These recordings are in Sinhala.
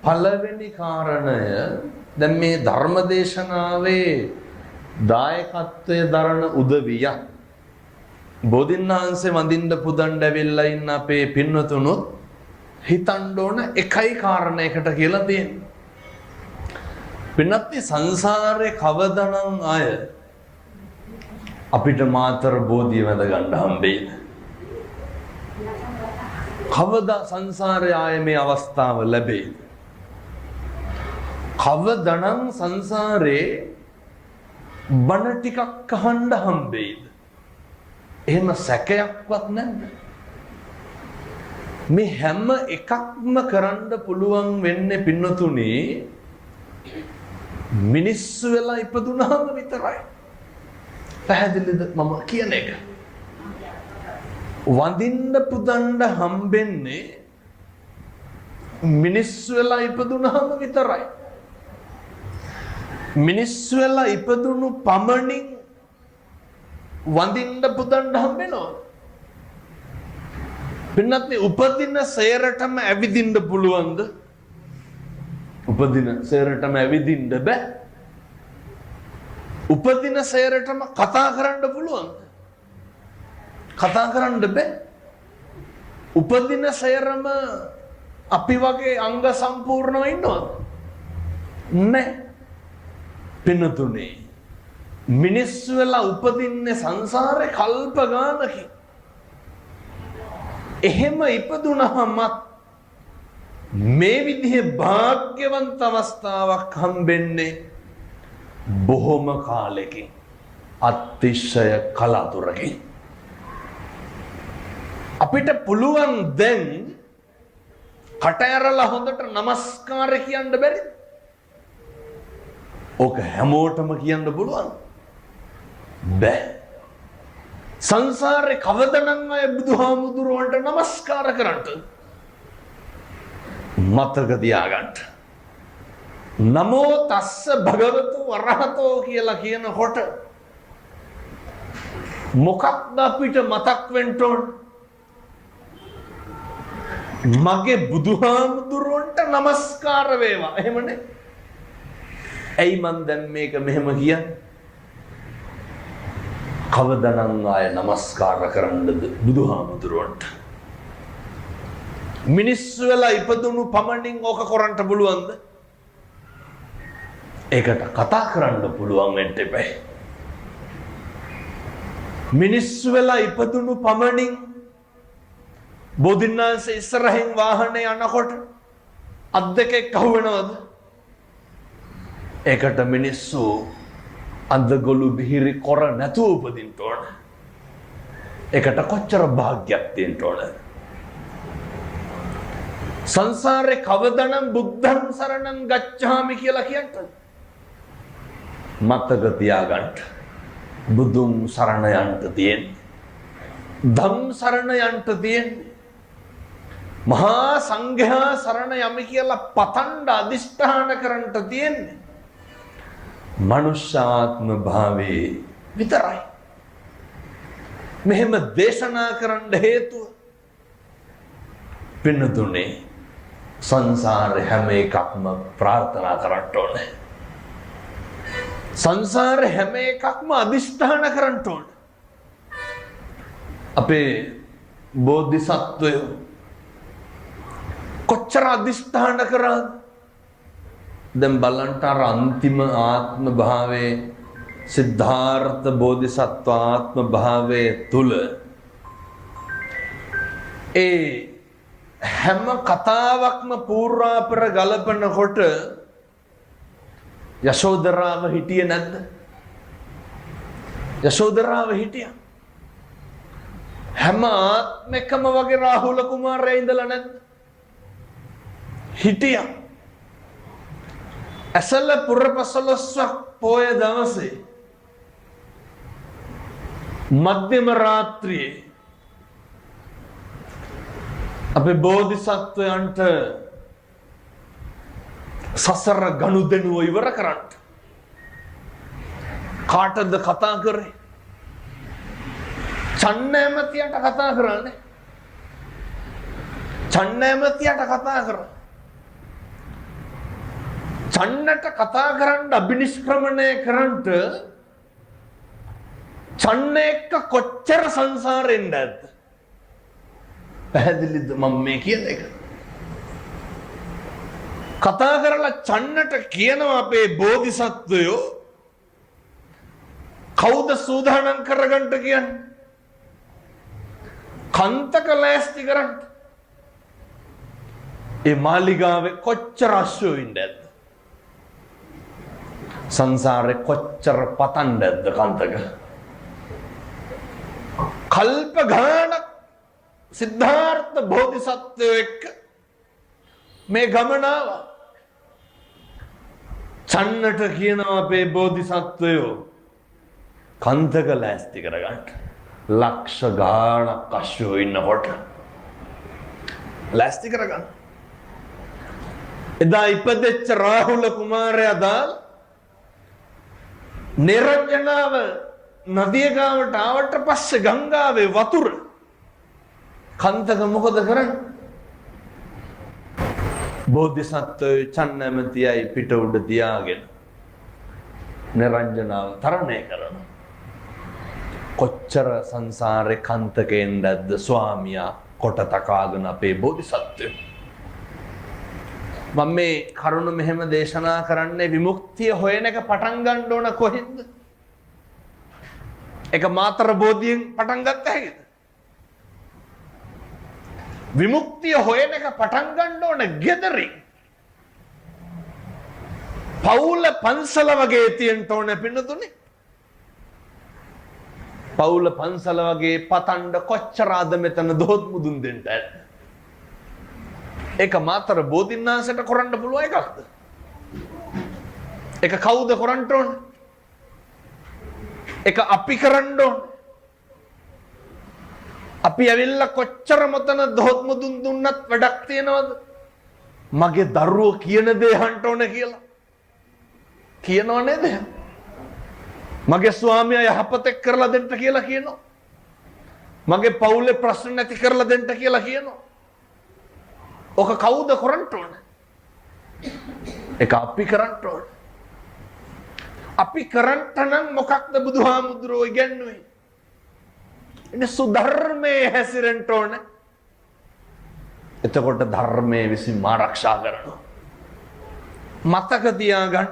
පළවෙනි කාරණය දැන් මේ ධර්මදේශනාවේ දායකත්වය දරන උදවිය බෝධින් වහන්සේ වඳින්න පුදන්න ඇවිල්ලා ඉන්න අපේ පින්වතුනුත් හිතන්න ඕන එකයි කාරණයකට කියලා තියෙනවා. පින්නත් සංසාරේ කවදනම් අය අපිට මාතර බෝධිය වැඳ ගන්න හම්බෙයිද? කවදා සංසාරේ ආයේ මේ අවස්ථාව ලැබෙයිද? කවදනම් සංසාරේ බණ ටිකක් අහන්න හම්බෙයිද? එහෙම සැකයක්වත් නැද්ද? මේ හැම එකක්ම කරන්න පුළුවන් වෙන්නේ පින්නතුනි මිනිස්සු වෙලා ඉපදුනහම විතරයි. පැහැදිලිද මම කියන එක? වඳින්න පුදන්න හම්බෙන්නේ මිනිස්සු වෙලා ඉපදුනහම විතරයි. මිනිස්සු වෙලා ඉපදුණු පමණින් වඳින්න පුදන්න හම්බෙනවා. පින්නත් උපදින සේරටම ඇවිදින්න පුළුවන්ද? උපදින සේරටම ඇවිදින්න බෑ. උපදින සේරටම කතා කරන්න පුළුවන්ද? කතා කරන්න බෑ. උපදින සේරම අපි වගේ අංග සම්පූර්ණව ඉන්නවද? නැහැ. පින්නතුනේ මිනිස්සු වෙලා උපදින්නේ සංසාරේ කල්ප ගානකින්. එහෙම ඉපදුනහම මේ විදිහේ වාග්යවන්ත අවස්ථාවක් හම්බෙන්නේ බොහොම කාලෙකින්, අතිශය කලාතුරකින්. අපිට පුළුවන් දැන් කට ඇරලා හොඳට නමස්කාර කියන්න බැරිද? ඕක හැමෝටම කියන්න පුළුවන් බෑ. සංසාරේ කවදනම් අය බුදුහාමුදුරුවන්ට නමස්කාර කරන්නද? මතක තියාගන්න. නමෝ තස්ස භගවතු වරහතෝ කියලා කියනකොට මොකක්ද අපිට මතක් වෙන්න ඕන? මගේ බුදුහාමුදුරුවන්ට නමස්කාර වේවා. එහෙමනේ. ඇයි මන් දැන් මේක මෙහෙම කියන්නේ? කවදනම් ආය නමස්කාර කරන්නද බුදුහාමුදුරුවන්ට? මිනිස්සු වෙලා ඉපදුණු පමණින් ඕක කරන්න පුළුවන්ද? ඒකට කතා කරන්න පුළුවන් වෙන්න එපා. මිනිස්සු වෙලා ඉපදුණු පමණින් බෝධින් වහන්සේ ඉස්සරහින් වාහනේ යනකොට අත් දෙකක් අහුවෙනවද? ඒකට මිනිස්සු අන්දගොළු බිහිරි කොර නැතුව උපදින්න ඕන. ඒකට කොච්චර භාග්යක් තියෙන්න ඕන? සංසාරේ කවදනම් බුද්ධං සරණං ගච්ඡාමි කියලා කියන්ට මතක තියාගන්න. බුදුන් සරණ යන්න තියෙන්නේ. ධම් සරණ යන්න තියෙන්නේ. මහා සංඝයා සරණ යමි කියලා පතන්න අදිෂ්ඨාන කරන්න තියෙන්නේ. මනුෂ්‍යාත්ම භාවයේ විතරයි. මෙහෙම දේශනා කරන්න හේතුව පින්නතුනේ සංසාරේ හැම එකක්ම ප්‍රාර්ථනා කරන්න ඕනේ. සංසාරේ හැම එකක්ම අදිෂ්ඨාන කරන්න ඕනේ. අපේ බෝධිසත්වයෝ කොච්චර අදිෂ්ඨාන කරාද? දැන් බලන්න අර අන්තිම ආත්ම භාවයේ සිද්ධාර්ථ බෝධිසත්ව ආත්ම භාවයේ තුල ඒ හැම කතාවක්ම පූර්වාපර ගලපනකොට යශෝදරාව හිටියේ නැද්ද? යශෝදරාව හිටියා. හැම ආත්මෙකම වගේ රාහුල කුමාරයා ඉඳලා නැද්ද? හිටියා. ඇසල පුරපසළොස්වක් පොය දවසේ මධ්‍යම රාත්‍රියේ අපේ බෝධිසත්වයන්ට සසර ගනුදෙනුව ඉවර කරන්න කාටද කතා කරේ? චන්නෑමතියට කතා කරන්නේ. චන්නෑමතියට කතා කරා. චන්නට කතා කරන්න අභිනිෂ්ක්‍රමණය කරන්නට චන්න එක්ක කොච්චර සංසාරෙන්ද ඇද්ද? පැහැදිලිද මම මේ කියන එක? කතා කරලා චන්නට කියනවා අපේ බෝධිසත්වයෝ කවුද සූදානම් කරගන්න කියන්නේ? කන්තක ලෑස්ති කරන්න. ඒ මාලිගාවේ කොච්චර අශ්වයෝ ඉන්නද? සංසාරේ කොච්චර පතන්නද කන්තක? කල්ප ගානක් සිද්ධාර්ථ බෝධිසත්වයෝ එක්ක මේ ගමනාව චන්නට කියනවා අපේ බෝධිසත්වයෝ කන්තක ලෑස්ති කරගන්න. ලක්ෂ ගානක් අශ්වයෝ ඉන්නකොට ලෑස්ති කරගන්න. එදා ඉපදෙච්ච රාහුල කුමාරයා දාල් නිරංජනාව නදිය ගාවට ආවට පස්සේ ගංගාවේ වතුර කන්තක මොකද කරන්නේ? බෝධිසත්වයෝ චන්නමැතියයි පිට උඩ තියාගෙන නිරංජනාව තරණය කරනවා. කොච්චර සංසාරේ කන්තකෙන්ද ස්වාමියා කොට තකාගෙන අපේ බෝධිසත්වයෝ. මම මේ කරුණ මෙහෙම දේශනා කරන්නේ විමුක්තිය හොයන එක පටන් ගන්න ඕන කොහෙන්ද? ඒක මාතර බෝධියෙන් පටන් ගත්ත හැකිද? විමුක්තිය හොයන එක පටන් ගන්න ඕන ගෙදරින්. පවුල පන්සල වගේ තියෙන්න ඕන පින්නතුනේ. පවුල පන්සල වගේ පතණ්ඩ කොච්චර ආද මෙතන දොහොත් මුදුන් දෙන්න ඇද්ද? ඒක මාතර බෝධින්නාසයට කරන්න පුළුවන් එකක්ද? ඒක කවුද කරන්න ඕන? ඒක අපි කරන්න ඕන. අපි ඇවිල්ලා කොච්චර මොතන දොහොත් මුදුන් දුන්නත් වැඩක් තියනවද? මගේ දරුවෝ කියන දේ අහන්න ඕන කියලා. කියනව නේද? මගේ ස්වාමියා යහපතක් කරලා දෙන්න කියලා කියනවා. මගේ පවුලේ ප්‍රශ්න නැති කරලා දෙන්න කියලා කියනවා. ඔක කවුද කරන්න ඕන? ඒක අපි කරන්න ඕන. අපි කරන්ට නම් මොකක්ද බුදුහාමුදුරුවෝ ඉගැන්වුවේ? ඉන්නේ සුධර්මයේ හැසිරෙන්න ඕන. එතකොට ධර්මයේ විසින් ආරක්ෂා කරනවා. මතක තියාගන්න.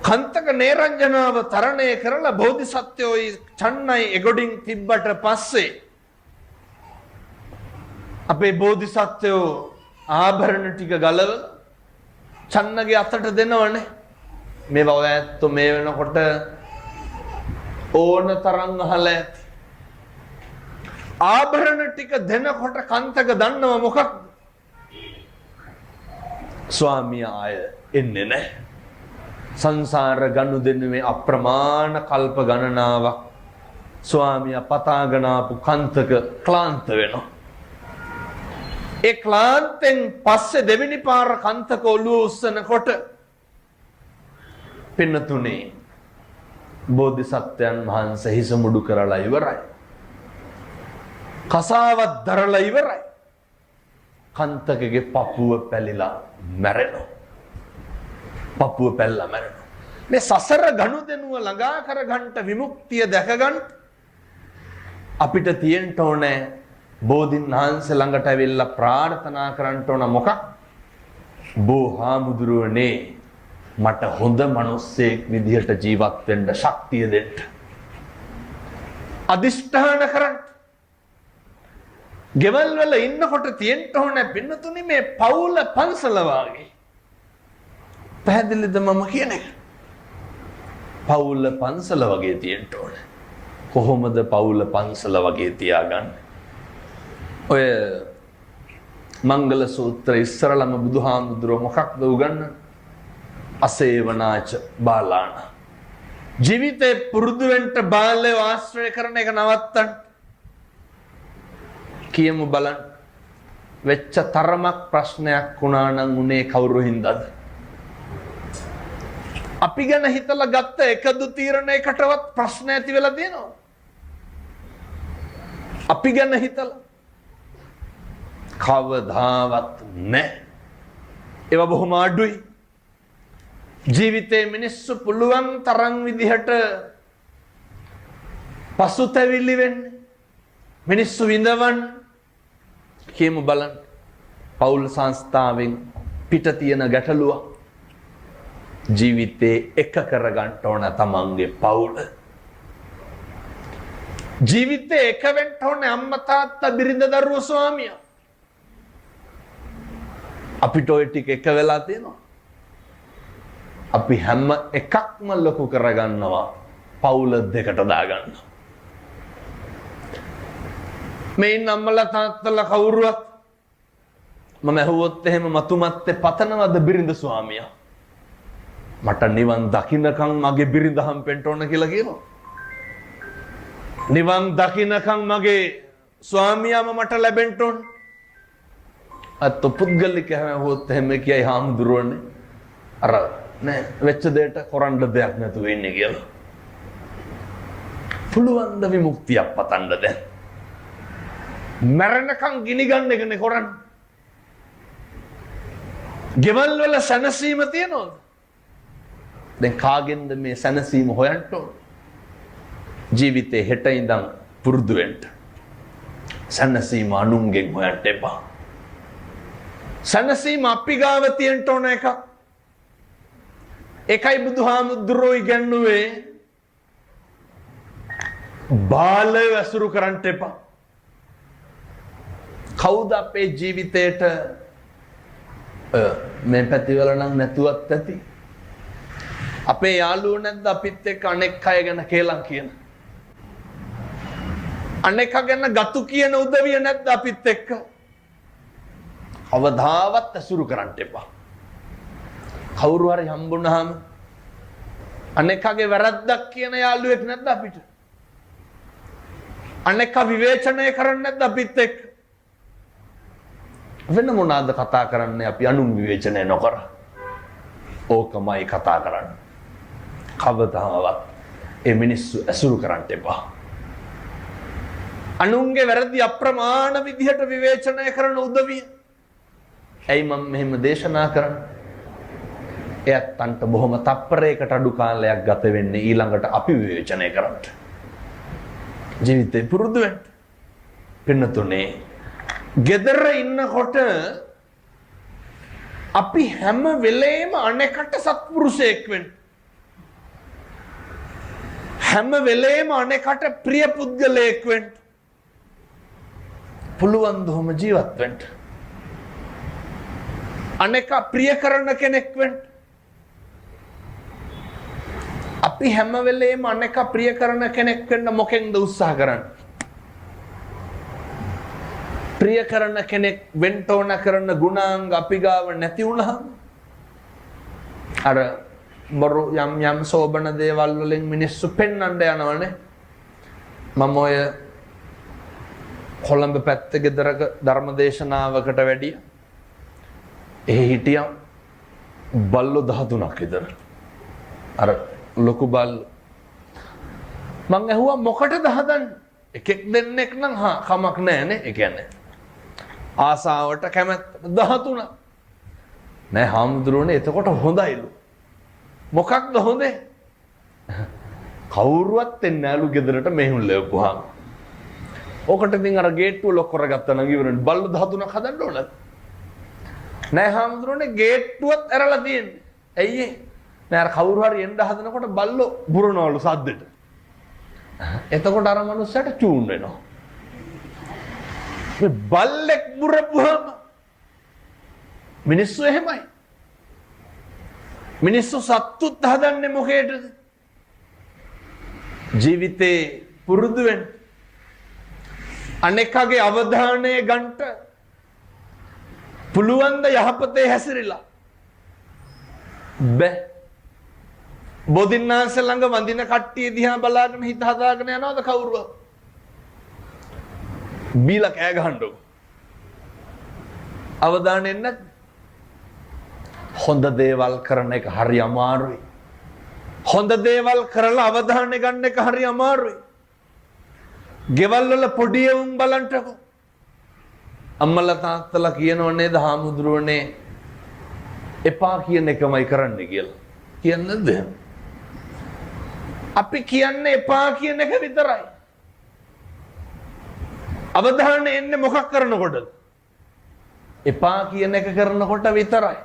කන්තක නේරංජනාව තරණය කරලා බෝධිසත්වයෝ චන්නයි එගොඩින් තිබ්බට පස්සේ අපේ බෝධිසත්වයෝ ආභරණ ටික ගලව චන්නගේ අතට දෙනවනේ. මේවා ඔය ඇත්තෝ මේ වෙනකොට ඕන තරම් අහලා ඇති. ආභරණ ටික දෙනකොට කන්තක දන්නව මොකක්ද? ස්වාමියා ආය එන්නේ නැහැ. සංසාර ගනුදෙනුවේ අප්‍රමාණ කල්ප ගණනාවක් ස්වාමියා පතාගෙන ආපු කන්තක ක්ලාන්ත වෙනවා. ඒ ක්ලාන්තෙන් පස්සේ දෙවෙනි පාර කන්තක ඔළුව උස්සනකොට පින්නතුනේ බෝධිසත්වයන් වහන්සේ හිස මුඩු කරලා ඉවරයි. කසාවත් දරලා ඉවරයි. කන්තකගේ පපුව පැලිලා මැරෙනවා. පපුව පැල්ලා මැරෙනවා. මේ සසර ගනුදෙනුව ළඟා කරගන්න විමුක්තිය දැකගන්න අපිට තියෙන්න ඕනේ බෝධින් වහන්සේ ළඟට ඇවිල්ලා ප්‍රාර්ථනා කරන්න ඕන මොකක්? බෝහාමුදුරුවනේ මට හොඳ මිනිස්සෙක් විදිහට ජීවත් වෙන්න ශක්තිය දෙන්න. අදිෂ්ඨාන කරන්න. ගෙවල් වල ඉන්නකොට තියෙන්න ඕනේ පින්නතුනි මේ පවුල පන්සල වාගේ. පැහැදිලිද මම කියන එක? පවුල පන්සල වගේ තියෙන්න ඕනේ. කොහොමද පවුල පන්සල වගේ තියාගන්නේ? ඔය මංගල සූත්‍ර ඉස්සරළම බුදුහාමුදුරුවෝ මොකක්ද උගන්වන්නේ? අසේවනාච බාලාන. ජීවිතේ පුරුදු වෙන්න බාලයෝ ආශ්‍රය කරන එක නවත්තන්න. කියමු බලන්න. වෙච්ච තරමක් ප්‍රශ්නයක් වුණා නම් උනේ කවුරු හින්දාද? අපි ගැන හිතලා ගත්ත එකදු තීරණයකටවත් ප්‍රශ්න ඇති වෙලා තියෙනවා. අපි ගැන හිතලා කවදාවත් නැහැ. ඒවා බොහොම අඩුයි. ජීවිතේ මිනිස්සු පුළුවන් තරම් විදිහට පසුතැවිලි වෙන්න, මිනිස්සු විඳවන්න. කියමු බලන්න, පෞල් සංස්ථාවෙන් පිට තියෙන ගැටලුව ජීවිතේ එක කරගන්න ඕන තමන්ගේ පවුල. ජීවිතේ එක වෙන්න ඕනේ අම්මා තාත්තා බිරිඳ දරුවෝ ස්වාමියා. අපිට ඔය ටික එක වෙලා තියෙනවා. අපි හැම එකක්ම ලොකු කරගන්නවා, පවුල දෙකට දාගන්නවා. මේ නම්මලා තාත්තලා කවුරුවත් මම ඇහුවොත් එහෙම මතුමත්තේ පතනවද බිරිඳ ස්වාමියා? මට නිවන් දකින්නකම් මගේ බිරිඳ හම්බෙන්න ඕන කියලා කියනවා. නිවන් දකින්නකම් මගේ ස්වාමියාම මට ලැබෙන්න ඕන. අත් පුද්ගලික හැමෝත් එහෙම කියයි හාමුදුරුවනේ. අර නෑ වෙච්ච දෙයට කරන්න දෙයක් නැතුව ඉන්නේ කියලා. පුළුවන් ද විමුක්තියක් පතන්න දැන්. මරණකම් ගිනි ගන්න එකනේ කරන්නේ. ගෙවල් වල සැනසීම තියනවද? දැන් කාගෙන්ද මේ සැනසීම හොයන්න ඕන? ජීවිතේ හෙට ඉඳන් පුරුදු වෙන්න. සැනසීම අනුන්ගෙන් හොයන්න එපා. සැනසීම අපි ගාව තියෙන්න ඕන එක. ඒකයි බුදුහාමුදුරුවෝ ඉගැන්නුවේ බාලය ඇසුරු කරන්න එපා. කවුද අපේ ජීවිතේට මේ පැතිවල නම් නැතුවත් ඇති. අපේ යාළුවෝ නැද්ද අපිත් එක්ක අනෙක් අය ගැන කියලා කියන? අනෙක් ගැන ගතු කියන උදවිය නැද්ද අපිත් එක්ක? අවදාවත් ඇසුරු කරන්න එපා. කවුරු හරි හම්බුනහම අනෙක්ගේ වැරද්දක් කියන යාළුවෙක් නැද්ද අපිට? අනෙක් විවේචනය කරන්නේ නැද්ද අපිත් එක්ක? වෙන මොනවාද කතා කරන්නේ අපි අනුන් විවේචනය නොකර? ඕකමයි කතා කරන්නේ. කවදාවත් ඒ මිනිස්සු ඇසුරු කරන්න එපා. අනුන්ගේ වැරදි අප්‍රමාණ විදිහට විවේචනය කරන උදවිය. ඇයි මම මෙහෙම දේශනා කරන්නේ? එයත් අන්ට බොහොම තප්පරයකට අඩු කාලයක් ගත වෙන්නේ ඊළඟට අපි විවේචනය කරන්න. ජීවිතේ පුරුදු වෙන්න. පින්නතුනේ, ගෙදර ඉන්නකොට අපි හැම වෙලේම අනෙකට සත්පුරුෂයෙක් වෙන්න. හැම වෙලේම අනෙකට ප්‍රිය පුද්ගලයෙක් වෙන්න. පුළුවන් දොම ජීවත් වෙන්න. අනෙක ප්‍රිය කරන කෙනෙක් වෙන්න. අපි හැම වෙලේම අනෙක ප්‍රිය කරන කෙනෙක් වෙන්න මොකෙන්ද උත්සාහ කරන්නේ? ප්‍රිය කරන කෙනෙක් වෙන්න ඕන කරන ගුණාංග අපි ගාව නැති වුණාම අර බරු යම් සෝබන දේවල් වලින් මිනිස්සු පෙන්වන්න යනවනේ. මම ඔය කොළඹ පැත්තේ ගෙදරක ධර්මදේශනාවකට වැඩියා. එහි හිටියා බල්ලෝ 13ක් විතර. අර ලොකු බල්ලෝ. මං ඇහුවා මොකටද හදන්නේ? එකෙක් දෙන්නෙක් නම් කමක් නැහැ නේ. ඒ කියන්නේ ආසාවට කැමැත්ත 13. නෑ හාමුදුරුවනේ එතකොට හොඳයිලු. මොකක්ද හොඳේ? කවුරුවත් එන්නේ නැලු ගෙදරට මෙහෙම ලැබුවාම. ඔකට ඉතින් අර ගේට්ටුව ලොක් කරගත්තා නම් ඉවරනේ. බල්ලෝ 13ක් හදන්න ඕනද? නෑ හාමුදුරුවනේ ගේට්ටුවත් ඇරලා තියෙන්නේ. ඇයි ඒ? නෑ අර කවුරු හරි එන්න හදනකොට බල්ලෝ බුරනවලු සද්දෙට. එතකොට අර මනුස්සයාට චූන් වෙනවා. මේ බල්ලෙක් බුරපුවාම මිනිස්සු එහෙමයි. මිනිස්සු සත්තුත් හදන්නේ මොකේද? ජීවිතේ පුරුදු වෙන්න. අනෙක්ගේ අවධානය ගන්නට පුළුවන් ද යහපතේ හැසිරিলা? බෑ. බෝධින්නාංශ ළඟ වඳින කට්ටිය දිහා බලාගෙන හිත හදාගෙන යනවද කවුරුව? බීලා කෑ ගහන්නකො. අවධානයෙන් නැත්. හොඳ දේවල් කරන එක හරි අමාරුයි. හොඳ දේවල් කරලා අවධානය ගන්න එක හරි අමාරුයි. ගෙවල් වල පොඩි උන් බලන්නකො. අම්මලා තාත්තලා කියනව නේද හාමුදුරුවනේ එපා කියන එකමයි කරන්නේ කියලා. කියන්නේද? අපි කියන්නේ එපා කියන එක විතරයි. අවධානය එන්නේ මොකක් කරනකොටද? එපා කියන එක කරනකොට විතරයි.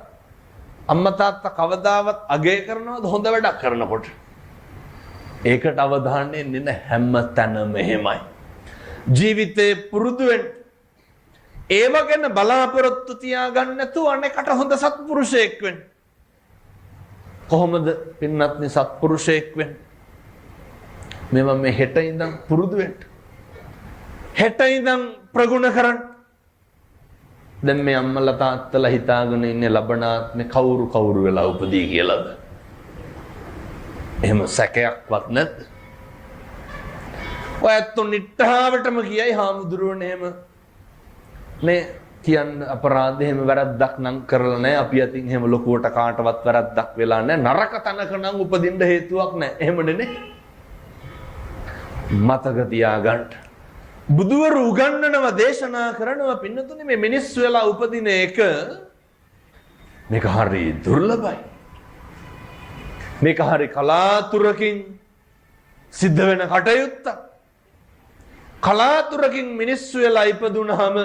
අම්මා තාත්තා කවදාවත් අගය කරනවද හොඳ වැඩක් කරනකොට? ඒකට අවධානය එන්නේ නැහැ. හැම තැනම එහෙමයි. ජීවිතේ පුරුදු වෙන්න. ඒව ගැන බලාපොරොත්තු තියාගන්න නැතුව අනේකට හොඳ සත්පුරුෂයෙක් වෙන්න. කොහොමද පින්වත්නි සත්පුරුෂයෙක් වෙන්නේ? මේවා මේ හෙට ඉඳන් පුරුදු වෙන්න. හෙට ඉඳන් ප්‍රගුණ කරන්න. දැන් මේ අම්මලා තාත්තලා හිතාගෙන ඉන්නේ ලබනාත්මේ කවුරු වෙලා උපදී කියලාද? එහෙම සැකයක්වත් නැද්ද? ඔයත් නිට්ටාවටම කියයි හාමුදුරුවනේ එහෙම මේ කියන්න අපරාධ එහෙම වැරද්දක් නම් කරලා නැහැ. අපි අතින් එහෙම ලොකුවට කාටවත් වැරද්දක් වෙලා නැහැ. නරක තැනක නම් උපදින්න හේතුවක් නැහැ. එහෙමනේ නේ. මතක තියාගන්න. බුදුවරු උගන්වනවා දේශනා කරනවා පින්නතුනේ මේ මිනිස්සු වෙලා උපදින එක මේක හරි දුර්ලභයි. මේක හරි කලාතුරකින් සිද්ධ වෙන කටයුත්තක්. කලාතුරකින් මිනිස්සු වෙලා ඉපදුනහම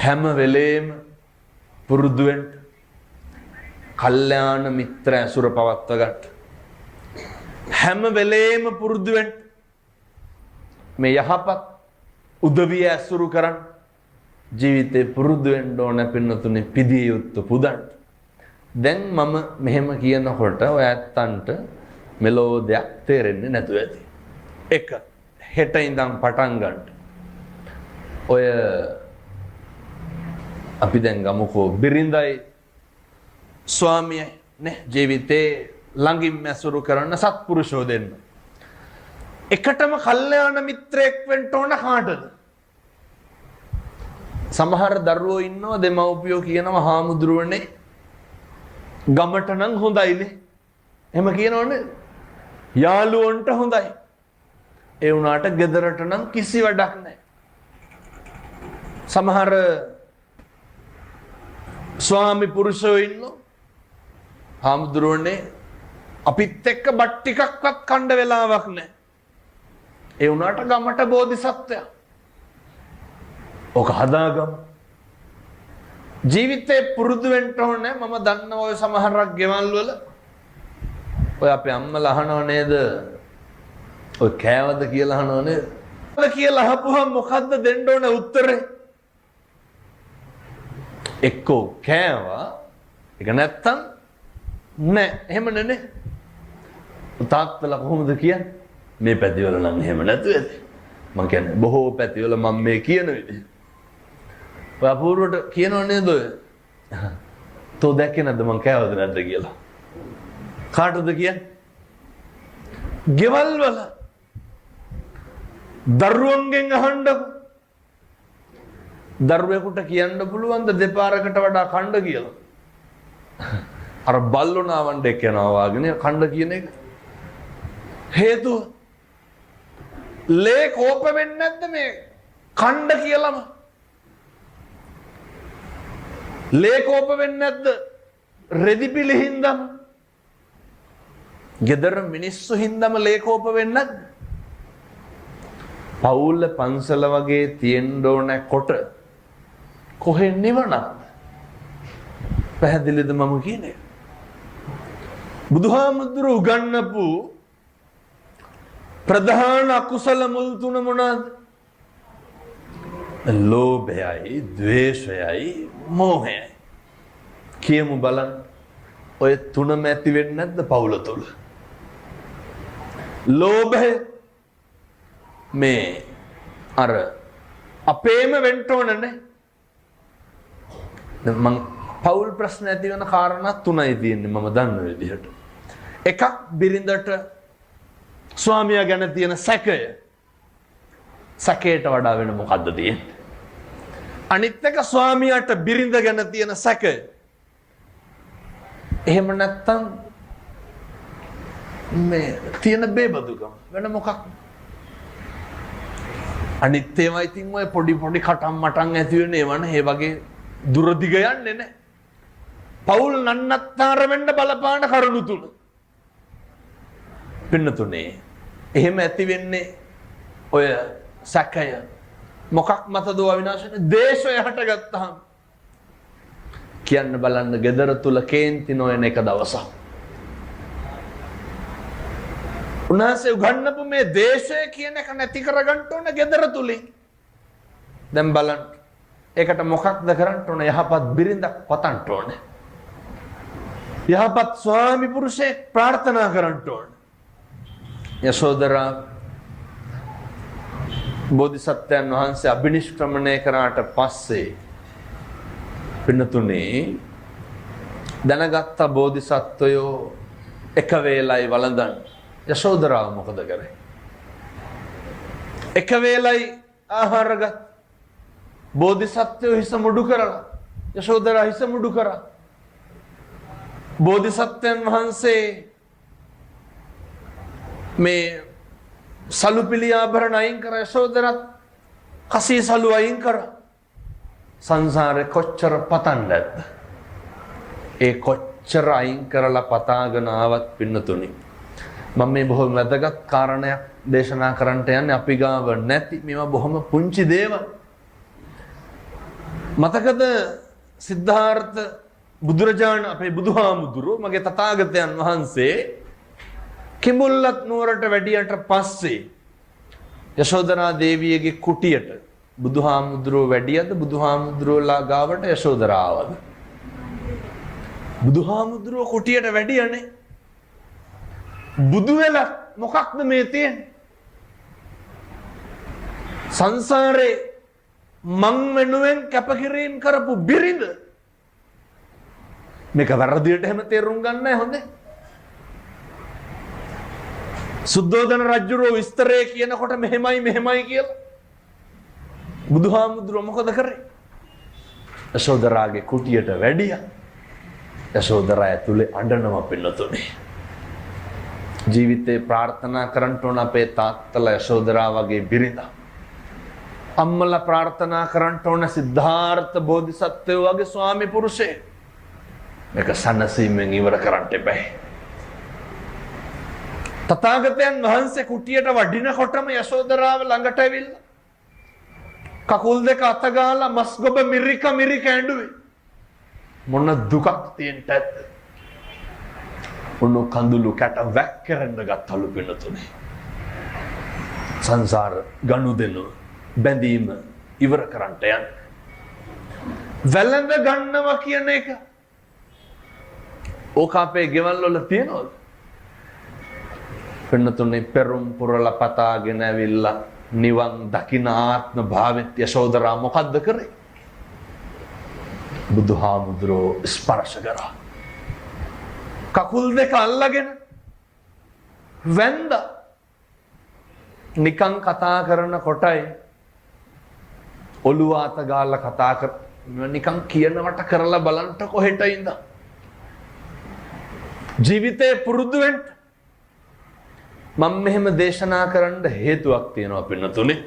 හැම වෙලේම පුරුදු වෙන්න කල්යාණ මිත්‍ර ඇසුර පවත්ව ගන්න. හැම වෙලේම පුරුදු වෙන්න මේ යහපත් උදවිය ඇසුරු කරන් ජීවිතේ පුරුදු වෙන්න ඕන පින්නතුනේ පිදිය යුතු පුදන්න. දැන් මම මෙහෙම කියනකොට ඔය ඇත්තන්ට මෙලෝ දෙයක් තේරෙන්නේ නැතුව ඇති. එක හෙට ඉඳන් පටන් ගන්න. ඔය අපි දැන් ගමුකෝ බිරිඳයි ස්වාමියයි නේ ජීවිතේ ළඟින් ඇසුරු කරන සත්පුරුෂෝ දෙන්න. එකටම කල්යාණ මිත්‍රයෙක් වෙන්න ඕන කාටද? සමහර දරුවෝ ඉන්නවා දෙමව්පියෝ කියනවා හාමුදුරුවනේ ගමට නම් හොඳයිනේ. එහෙම කියනවනේ. යාළුවන්ට හොඳයි. ඒ වුණාට ගෙදරට නම් කිසි වැඩක් නැහැ. සමහර ස්වාමි පුරුෂයෝ ඉන්නෝ හාමුදුරුවනේ අපිත් එක්ක බත් ටිකක්වත් කන්න වෙලාවක් නැහැ. ඒ වුණාට ගමට බෝධිසත්වයා. ඔක හදාගමු. ජීවිතේ පුරුදු වෙන්න ඕනේ. මම දන්නවා ඔය සමහරක් ගෙවල් වල ඔය අපේ අම්මලා අහනව නේද? ඔය කෑවද කියලා අහනව නේද? කියලා අහපුවම මොකද්ද දෙන්න ඕන උත්තරේ? එක්කෝ කෑවා. ඒක නැත්තම් නෑ. එහෙම නෙනේ. තාත්තලා කොහොමද කියන්නේ? මේ පැතිවල නම් එහෙම නැතුව ඇති. මම කියන්නේ බොහෝ පැතිවල මම මේ කියන විදිහ. ඔය අපූර්වට කියනව නේද ඔය? තෝ දැක්කේ නැද්ද මං කෑවද නැද්ද කියලා? කාටද කියන්නේ? ගෙවල් වල දරුවන්ගෙන් අහන්නකො. දරුවෙකුට කියන්න පුළුවන් ද දෙපාරකට වඩා කණ්ඩ කියලා? අර බල්ලෝනාවන්ට එක්කනවා වාගෙන කණ්ඩ කියන එක. හේතුව ලේ කෝප වෙන්නේ නැද්ද මේ කණ්ඩ කියලාම? ලේ කෝප වෙන්නේ නැද්ද රෙදි පිළි හින්දාම? ගෙදර මිනිස්සු හින්දාම ලේ කෝප වෙන්නේ නැද්ද? පවුල පන්සල වගේ තියෙන්න ඕන කොට කොහෙන් නිවනක්? පැහැදිලිද මම කියන්නේ? බුදුහාමුදුරු උගන්වපු ප්‍රධාන අකුසල මුල් තුන මොනවාද? ලෝභයයි, ද්වේෂයයි, මෝහයයි. කියමු බලන්න. ඔය තුනම ඇති වෙන්නේ නැද්ද පවුල තුල? ලෝභය මේ අර අපේම වෙන්න ඕනනේ. මම පවුල් ප්‍රශ්න ඇති වෙන කාරණා තුනයි තියෙන්නේ මම දන්න විදිහට. එකක් බිරිඳට ස්වාමියා ගැන තියෙන සැකය. සැකයට වඩා වෙන මොකද්ද තියෙන්නේ? අනිත් එක ස්වාමියාට බිරිඳ ගැන තියෙන සැකය. එහෙම නැත්තම් මේ තියෙන බේබදුකම වෙන මොකක්? අනිත් ඒවා ඉතින් ඔය පොඩි පොඩි කටම් මටම් ඇති වෙන ඒවනේ. ඒ වගේ දුරදිග යන්නේ නැහැ. පවුල් නන්නත්තර වෙන්න බලපාන කරුණු තුන. පින්නතුනේ එහෙම ඇති වෙන්නේ ඔය සැකය මොකක් මතද අවිනාශ වෙන්නේ? දේශය හටගත්තාම. කියන්න බලන්න gedara තුල කේන්ති නොයන එක දවසක්. උන්වහන්සේ උගන්වපු මේ දේශය කියන එක නැති කරගන්න ඕන gedara තුලින්. දැන් බලන්න. ඒකට මොකක්ද කරන්න ඕන? යහපත් බිරිඳක් පතන්න ඕන. යහපත් ස්වාමි පුරුෂයෙක් ප්‍රාර්ථනා කරන්න ඕන. යශෝදරා බෝධිසත්වයන් වහන්සේ අභිනිෂ්ක්‍රමණය කරාට පස්සේ පින්නතුනේ දැනගත්ත බෝධිසත්වයෝ එක වේලයි වළඳන්. යශෝදරාව මොකද කරේ? එක වේලයි ආහාර ගත් බෝධිසත්වයෝ හිස මුඩු කරලා යශෝදරා හිස මුඩු කරා. බෝධිසත්වයන් වහන්සේ මේ සලු පිළි ආභරණ අයින් කර යශෝදරත් කසී සලු අයින් කර සංසාරේ කොච්චර පතන්නද? ඒ කොච්චර අයින් කරලා පතාගෙන ආවත් පින්නතුනි මම මේ බොහොම වැදගත් කාරණයක් දේශනා කරන්නට යන්නේ. අපි ගාව නැති මේවා බොහොම පුංචි දේවල්. මතකද සිද්ධාර්ථ බුදුරජාණන් අපේ බුදුහාමුදුරුවෝ මගේ තථාගතයන් වහන්සේ කිඹුල්ලත් නුවරට වැඩියට පස්සේ යශෝදරා දේවියගේ කුටියට බුදුහාමුදුරුවෝ වැඩියද බුදුහාමුදුරුවෝලා ගාවට යශෝදරා ආවද? බුදුහාමුදුරුවෝ කුටියට වැඩියනේ. බුදු වෙලා මොකක්ද මේ තියෙන්නේ? සංසාරේ මං වෙනුවෙන් කැපකිරීම කරපු බිරිඳ. මේක වැරදියට එහෙම තේරුම් ගන්න නැහැ හොඳේ. සුද්ධෝදන රජුරෝ විස්තරය කියනකොට මෙහෙමයි කියලා. බුදුහාමුදුරුවෝ මොකද කරේ? යශෝදරාගේ කුටියට වැඩියා. යශෝදරා ඇතුලේ අඬනවා පින්නතුනේ. ජීවිතේ ප්‍රාර්ථනා කරන්න ඕන අපේ තාත්තලා යශෝදරා වගේ බිරිඳ. අම්මලා ප්‍රාර්ථනා කරන්න ඕන සිද්ධාර්ථ බෝධිසත්වයෝ වගේ ස්වාමි පුරුෂයෙක්. මේක සනසීමෙන් ඉවර කරන්න එපා. තථාගතයන් වහන්සේ කුටියට වඩිනකොටම යශෝදරාව ළඟට ඇවිල්ලා කකුල් දෙක අත ගාලා මස් ගොබ මිරික ඇඬුවේ. මොන දුකක් තියෙන්නද? උණු කඳුළු කැට වැක් කරන්න ගත්තලු පින්නතුනේ. සංසාර ගනුදෙනු බැඳීම ඉවර කරන්නට යන. වැළඳ ගන්නවා කියන එක ඕක අපේ ගෙවල් වල තියනවද? පින්නතුනේ පෙරම් පුරලා පතාගෙන ඇවිල්ලා නිවන් දකින ආත්ම භාවෙත් යශෝදරා මොකද්ද කරේ? බුදුහාමුදුරෝ ස්පර්ශ කරා. කකුල් දෙක අල්ලගෙන වැන්ද නිකං කතා කරන කොටයි ඔළුව අත ගාලා කතා කර නිකං කියනවට කරලා බලන්න කොහෙට ඉඳ ජීවිතේ පුරුදු වෙන්න. මම මෙහෙම දේශනා කරන්න හේතුවක් තියෙනවා පින්නතුනේ.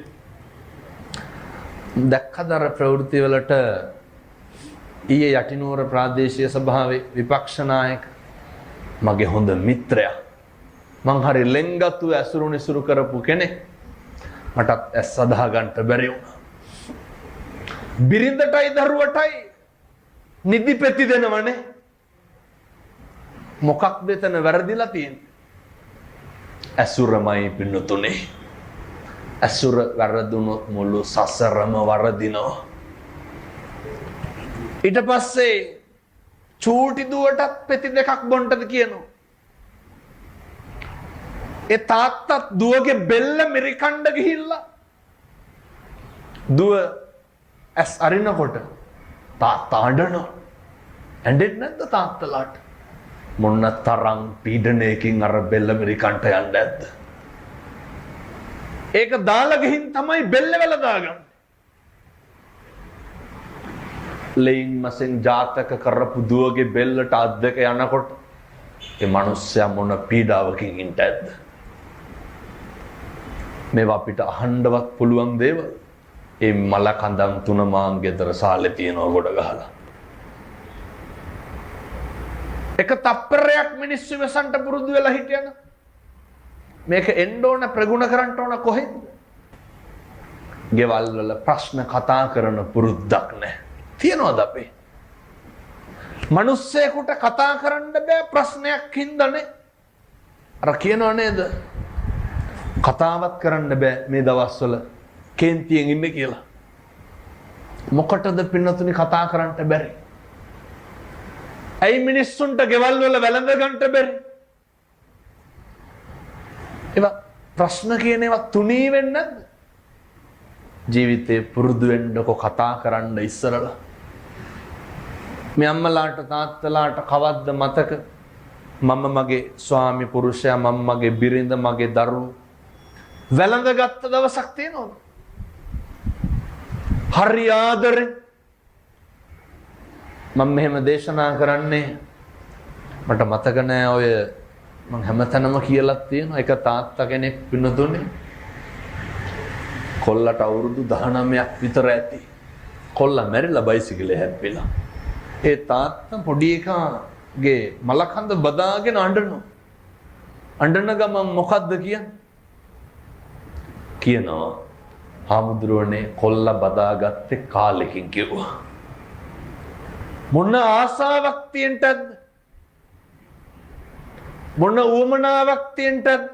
දැක්කද අර ප්‍රවෘත්ති වලට ඊයේ යටිනුවර ප්‍රාදේශීය සභාවේ විපක්ෂ නායක මගේ හොඳ මිත්‍රයා මං හරි ලෙන්ගතු ඇසුරු නිසුරු කරපු කෙනෙක් මටත් ඇස් සදා ගන්නට බැරි වුණා. බිරිඳටයි දරුවටයි නිදි පෙති දෙනවනේ. මොකක්ද එතන වැරදිලා තියෙන්නේ? ඇසුරමයි පින්නතුනේ. ඇසුර වැරදුනොත් මුළු සසරම වරදිනවා. ඊට පස්සේ චූටි දුවටත් පෙති දෙකක් බොන්නද කියනවා. ඒ තාත්තත් දුවගේ බෙල්ල මිරිකණ්ඩ ගිහිල්ලා දුව ඇස් අරිනකොට තාත්තා අඬනවා. ඇඬෙන්නේ නැද්ද තාත්තලාට? මොන්න තරම් පීඩනයකින් අර බෙල්ල මිරිකණ්ඩ යන්නේ නැද්ද? ඒක දාලා ගිහින් තමයි බෙල්ල වල දාගන්නේ. ලෙයින් මසෙන් ජාතක කරපු දුවගේ බෙල්ලට අත් දෙක යනකොට ඒ මිනිස්සයා මොන පීඩාවකින් ඉන්නද? මේවා අපිට අහන්නවත් පුළුවන් දේවල්. ඒ මල කඳන් තුන මාන් ගෙදර සාලේ තියනවා ගොඩ ගහලා. එක තප්පරයක් මිනිස්සු වෙසන්ට පුරුදු වෙලා හිටියන මේක එන්න ඕන ප්‍රගුණ කරන්න ඕන කොහෙද? ගෙවල් වල ප්‍රශ්න කතා කරන පුරුද්දක් නැහැ. තියනවද අපේ? මිනිස්සෙකුට කතා කරන්න බෑ ප්‍රශ්නයක් හින්දානේ. අර කියනව නේද? කතාවත් කරන්න බෑ මේ දවස්වල කේන්තියෙන් ඉන්නේ කියලා. මොකටද පින්නතුනි කතා කරන්න බැරි? ඇයි මිනිස්සුන්ට ගෙවල් වල වැළඳ ගන්න බැරි? ඒවා ප්‍රශ්න කියන ඒවා තුනී වෙන්නේ නැද්ද? ජීවිතේ පුරුදු වෙන්නකො කතා කරන්න ඉස්සරලා. මේ අම්මලාට තාත්තලාට කවද්ද මතක මම මගේ ස්වාමි පුරුෂයා මම මගේ බිරිඳ මගේ දරුවෝ වැළඳ ගත්ත දවසක් තියෙනවද? හරි ආදරෙන් මම මෙහෙම දේශනා කරන්නේ මට මතක නෑ ඔය මම හැමතැනම කියලා තියෙනවා එක තාත්තා කෙනෙක් පින්නතුනේ කොල්ලට අවුරුදු 19ක් විතර ඇති. කොල්ලා මැරිලා බයිසිකලේ හැප්පිලා. ඒ තාත්තා පොඩි එකාගේ මලකඳ බදාගෙන අඬනවා. අඬන ගමන් මොකද්ද කියන්නේ? කියනවා හාමුදුරුවනේ කොල්ලා බදාගත්තේ කාලෙකින් කිව්වා. මොන ආසාවක් තියෙන්ටද? මොන උවමනාවක් තියෙන්ටද?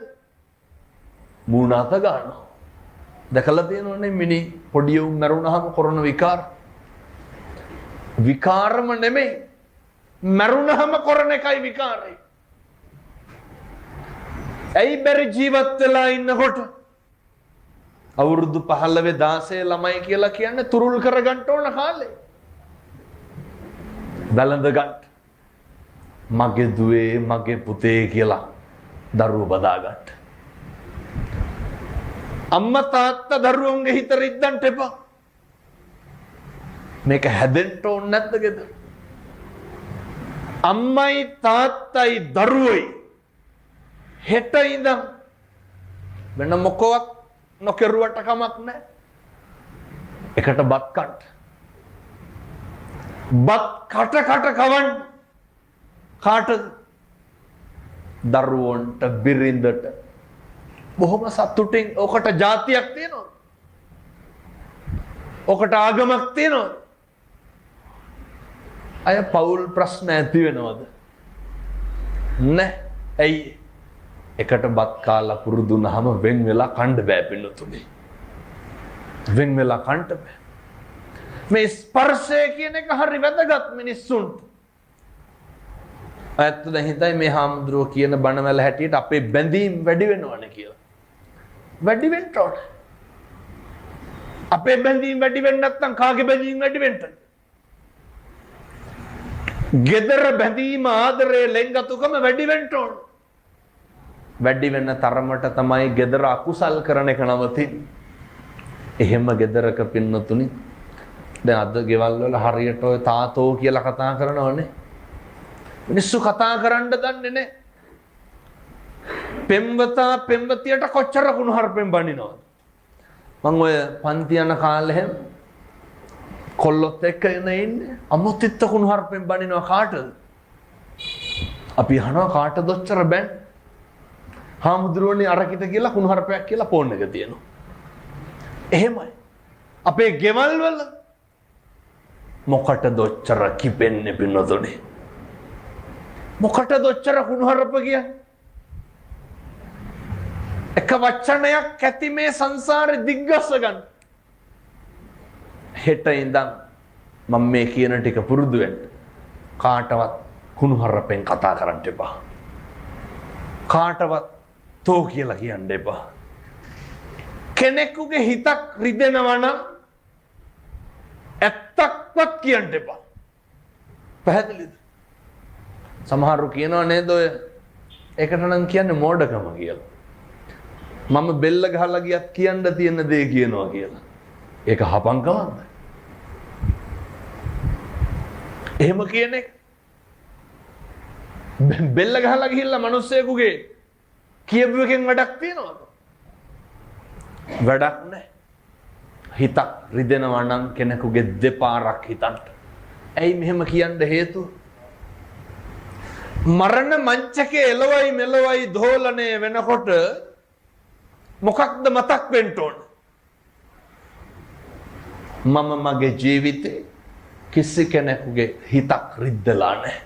මුණාත ගන්නවා. දැකලා තියෙනවනේ මිනි පොඩි උන් මරුණාම කරන විකාර. විකාරම නෙමෙයි මරුණාම කරන එකයි විකාරය. ඇයි බැරි ජීවත් වෙලා ඉන්නකොට අවුරුදු 15 16 ළමයි කියලා කියන්නේ තුරුල් කරගන්න ඕන කාලේ. බලඳ ගන්න. මගේ දුවේ මගේ පුතේ කියලා දරුවෝ බදා ගන්න. අම්මා තාත්තා දරුවන්ගේ හිත රිද්දන්ට එපා. මේක හැදෙන්න ඕනේ නැද්ද ගෙදර? අම්මයි තාත්තයි දරුවෝයි හෙට ඉඳන් වෙන මොකවත් නොකරුවට කමක් නැහැ. එකට බත් කන්න. බත් කට කවන්න. කාටද? දරුවන්ට බිරිඳට. බොහොම සතුටින් ඔකට જાතියක් තියෙනවා. ඔකට ආගමක් තියෙනවා. අය පෞල් ප්‍රශ්න ඇති වෙනවද? නැහැ. ඇයි? එකට බත් කාලා පුරුදු වුණාම වෙන් වෙලා කන්න බෑ පින්නතුනේ. වෙන් වෙලා කන්න බෑ. මේ ස්පර්ශය කියන එක හරි වැදගත් මිනිස්සුන්ට. ඇත්ත දැන් හිතයි මේ හාමුදුරුවෝ කියන බණවල හැටියට අපේ බැඳීම් වැඩි වෙනවනේ කියලා. වැඩි වෙන්න ඕන. අපේ බැඳීම් වැඩි වෙන්නේ නැත්නම් කාගේ බැඳීම් වැඩි වෙන්නද? gedara බැඳීම ආදරේ ලෙන්ගතුකම වැඩි වෙන්න ඕන. වැඩි වෙන තරමට තමයි gedara අකුසල් කරන එක නවතින්නේ. එහෙම gedaraka පින්නතුනි දැන් අද ගෙවල් වල හරියට ඔය තාතෝ කියලා කතා කරනවනේ. මිනිස්සු කතා කරන්න දන්නේ නැහැ. පෙම්වතා පෙම්වතියට කොච්චර කුණුහරුපෙන් බනිනවද? මම ඔය පන්ති යන කාලේ කොල්ලොත් එක්ක ඉන්නේ අමුතිත්ත කුණුහරුපෙන් බනිනවා කාටද? අපි අහනවා කාටද ඔච්චර බැන්? හාමුදුරුවනේ අරකිට කියලා කුණුහරුපයක් කියලා ෆෝන් එක තියෙනවා. එහෙමයි. අපේ ගෙවල් වල මොකටද ඔච්චර කිපෙන්නේ පින්නතුනේ? මොකටද ඔච්චර කුණුහරුප කියන්නේ? එක වචනයක් ඇති මේ සංසාරේ දිග්ගස්ස ගන්න. හෙට ඉඳන් මම මේ කියන ටික පුරුදු වෙන්න. කාටවත් කුණුහරුපෙන් කතා කරන්න එපා. කාටවත් තෝ කියලා කියන්න එපා. කෙනෙකුගේ හිතක් රිදෙනවා නම් ඇත්තක්වත් කියන්න එපා. පැහැදිලිද? සමහරව කියනවා නේද ඔය ඒකට නම් කියන්නේ මෝඩකම කියලා. මම බෙල්ල ගහලා ගියත් කියන්න තියෙන දේ කියනවා කියලා. ඒක හපංකමක්ද? එහෙම කියන එක බෙල්ල ගහලා ගිහිල්ලා මිනිස්සෙකුගේ කියපු එකෙන් වැඩක් තියනවද? වැඩක් නැහැ. හිතක් රිදෙනවා නම් කෙනෙකුගේ දෙපාරක් හිතන්න. ඇයි මෙහෙම කියන්න හේතුව? මරණ මංචකේ එළවයි මෙලවයි දෝලණය වෙනකොට මොකක්ද මතක් වෙන්න ඕන? මම මගේ ජීවිතේ කිසි කෙනෙකුගේ හිතක් රිද්දලා නැහැ.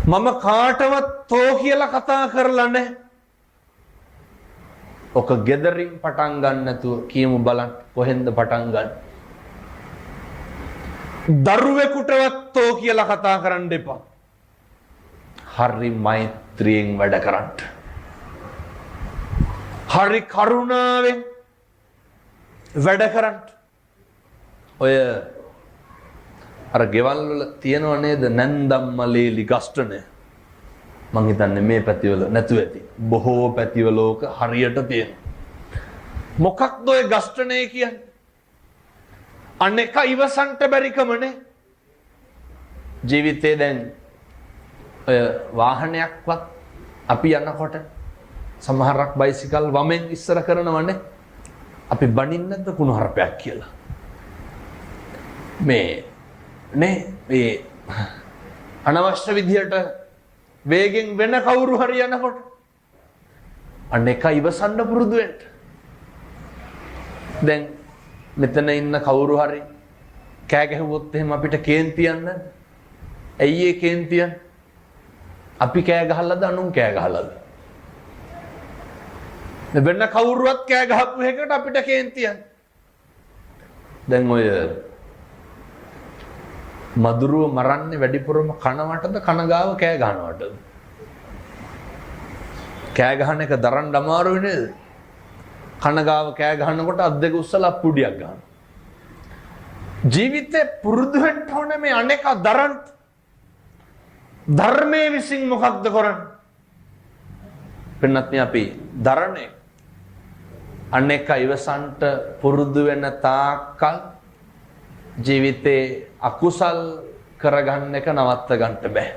මම කාටවත් තෝ කියලා කතා කරලා නැහැ. ඔක ගෙදරින් පටන් ගන්න නැතුව කියමු බලන්න කොහෙන්ද පටන් ගන්න. දරුවෙකුටවත් තෝ කියලා කතා කරන්න එපා. හරි මෛත්‍රියෙන් වැඩ කරන්න. හරි කරුණාවෙන් වැඩ කරන්න. ඔය අර ගෙවල් වල තියෙනව නේද නැන්දම්මලේලි ගස්ටනේ. මං හිතන්නේ මේ පැතිවල නැතුව ඇති. බොහෝ පැතිවල ඕක හරියට තියෙනවා. මොකක්ද ඔය ගස්ටනේ කියන්නේ? අනේක ඉවසන්ට බැරිකමනේ. ජීවිතේ දැන් ඔය වාහනයක්වත් අපි යනකොට සමහරක් බයිසිකල් වමෙන් ඉස්සර කරනවනේ. අපි බනින්නේ නැද්ද කුණු හරපයක් කියලා? මේ අනවශ්‍ය විදියට වේගෙන් වෙන කවුරු හරි යනකොට අනේක ඉවසන්න පුරුදු වෙන්න. දැන් මෙතන ඉන්න කවුරු හරි කෑ ගැහුවොත් එහෙම අපිට කේන්ති යන්නේ. ඇයි ඒ කේන්ති යන්නේ? අපි කෑ ගහලාද අනුන් කෑ ගහලාද? වෙන කවුරුවත් කෑ ගහපු එකකට අපිට කේන්ති යන්නේ. දැන් ඔය මදුරුව මරන්නේ වැඩිපුරම කනවටද කනගාව කෑ ගහනවටද? කෑ ගහන එක දරන්න අමාරුයි නේද? කනගාව කෑ ගහනකොට අත් දෙක උස්සලා පුඩියක් ගන්නවා. ජීවිතේ පුරුදු වෙන්න ඕනේ මේ අනේක දරන්න. ධර්මයේ විසින් මොකක්ද කරන්නේ? පින්නත් අපි දරන්නේ අනේක ඉවසන්ට පුරුදු වෙන තාක්කල් ජීවිතේ අකුසල් කරගන්න එක නවත්ත ගන්න බෑ.